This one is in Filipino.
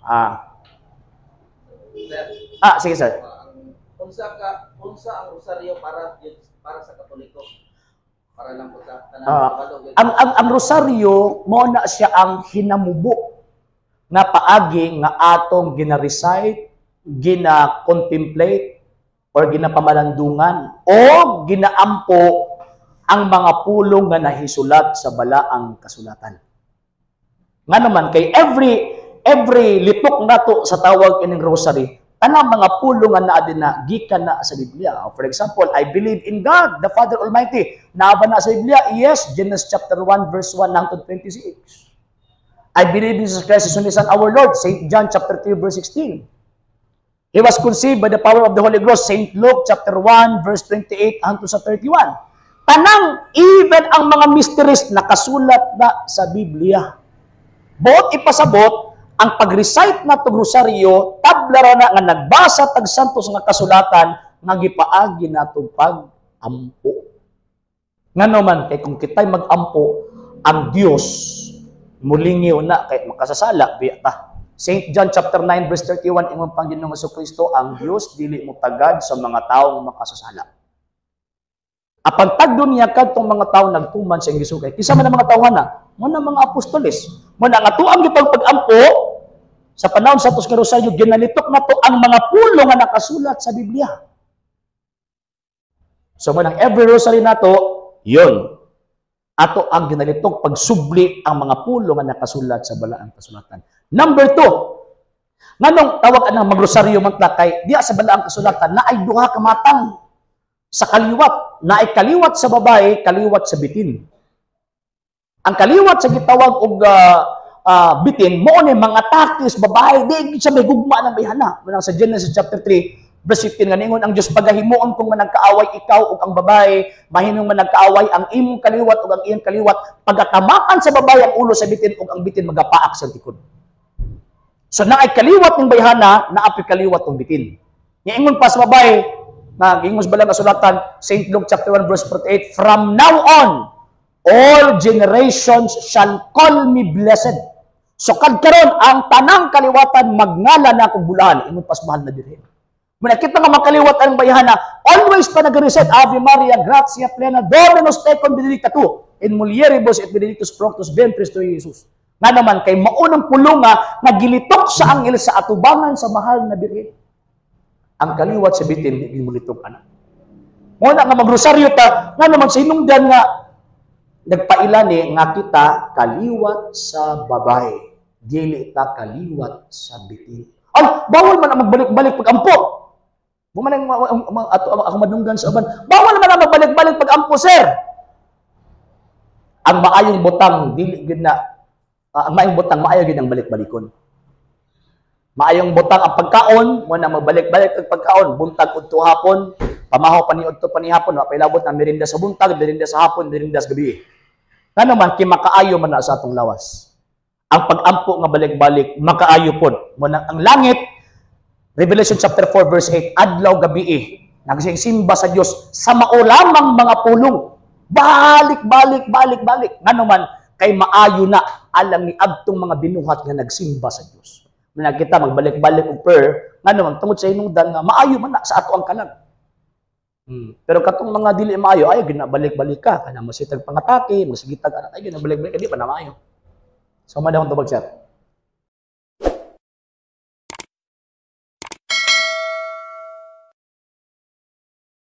Ah, sige sir. Unsa ang rosaryo para sa Katoliko? Para lang po sa Ang rosaryo mo na siya ang hinamubo nga paagi nga atong gina-recite, gina-contemplate or ginapamalandungan o ginaampo ang mga pulong nga nahisulat sa balaang kasulatan. Nga naman kay every litok nato sa tawag ining rosary, tanang mga pulong nga naa din na gikan na sa Biblia. For example, I believe in God, the Father Almighty. Naa ba na sa Biblia? Yes, Genesis chapter 1 verse 1 hangtod 26. I believe in Jesus Christ, His only Son, our Lord, St. John chapter 3 verse 16. He was conceived by the power of the Holy Ghost, St. Luke chapter 1 verse 28 hangtod sa 31. Tanang even ang mga mysteries nakasulat na sa Biblia. Buot ipasabot ang pag-recite na itong rosaryo, tablara na nga nagbasa tag santos nga kasulatan nga gipaagi na itong pag-ampo. Nga naman, kay kung kita'y mag-ampo, ang Diyos mulingiw na kay makasasala, biya ta. St. John chapter 9 verse 31, ingon Panginoong Jesucristo, ang Diyos dili mo tagad sa mga taong makasasala. Apang tagdo niya kadtong mga tao nagtuman sa Hesus kay kisa man ang mga tawhan na mo na mga apostoles mo na nga tuang gitong pag-ampo sa panahon sa tos rosaryo ginalitok na to ang mga pulo nga nakasulat sa Biblia. So man ang every rosary nato yon ato ang ginalitok pagsubli ang mga pulo nga nakasulat sa balaang kasulatan. Number 2, nganong tawag anang magrosaryo man ta kay diya sa balaang kasulatan na ay duha ka matang sa kaliwat, na ay kaliwat sa babae, kaliwat sa bitin. Ang kaliwat sa gitawag og bitin, mo ni mga takis babae, di siya may gugma ng bayhana. Manang sa Genesis chapter 3, verse 15 nga ningon ang Dios pagahimuon kung managkaaway ikaw ug ang babae, mahinong managkaaway ang imong kaliwat ug ang iyang kaliwat, pagatamakan sa babae ang ulo sa bitin ug ang bitin magapaak sa tikod. So na ay kaliwat ng bayhana, na api kaliwat ng bitin. Ingon pa sa babae, nagingos balang kasulatan, St. Luke chapter 1 verse 48, from now on, all generations shall call me blessed. So kadkaron ang tanang kaliwatan magngalan na akong bulahan, ingon pas mahal na dirhen. Manakita nga makaliwat ang bayhana, always pa nag-reset, Ave Maria, gratia plena, Dominus tecum benedicta tu, in mulieribus et benedictus fructus ventris tui, Jesus. Nga naman, kay maunang pulunga, nagilitok sa anghel sa atubangan sa mahal na birhen. Ang kaliwat sa bitin, hindi mo litong anak. Muna nga magrosaryo ta, nga naman sa hinungdan nga, nagpailani nga kita kaliwat sa babae, dili ta kaliwat sa bitin. Ay, bawal man ang magbalik-balik pag-ampo. Bumalang ako madunggan sa uban. Bawal man ang magbalik-balik pag-ampo, sir. Ang maayong butang, dili gid na, ang maayong butang, maayo gid ang balik-balikon. Maayong butang ang pagkaon, mo na magbalik-balik ang pagkaon, buntag udto hapon, pamahaw paniudto panihapon, pailabot na merinda sa buntag, merinda sa hapon, merinda sa gabi. Nga naman, kimakaayo man na sa atong lawas. Ang pag-ampo nga balik-balik, makaayo pod. Mo na ang langit, Revelation chapter 4 verse 8, adlaw gabi nagsimba sa Dios sa maulamang mga pulong. Balik. Nga naman, kay maayo na alam ni adtong mga binuhat nga nagsimba sa Dios. Na kita magbalik-balik og prayer, nga naman tungod sa hinungdan nga maayo man na sa ato ang kalag. Pero katong mga dili maayo, ay ginabalik-balik ka, kana masitag pangatake, masigitag anak, ay ginabalik-balik ka, di pa na maayo. So madawon tubag sir.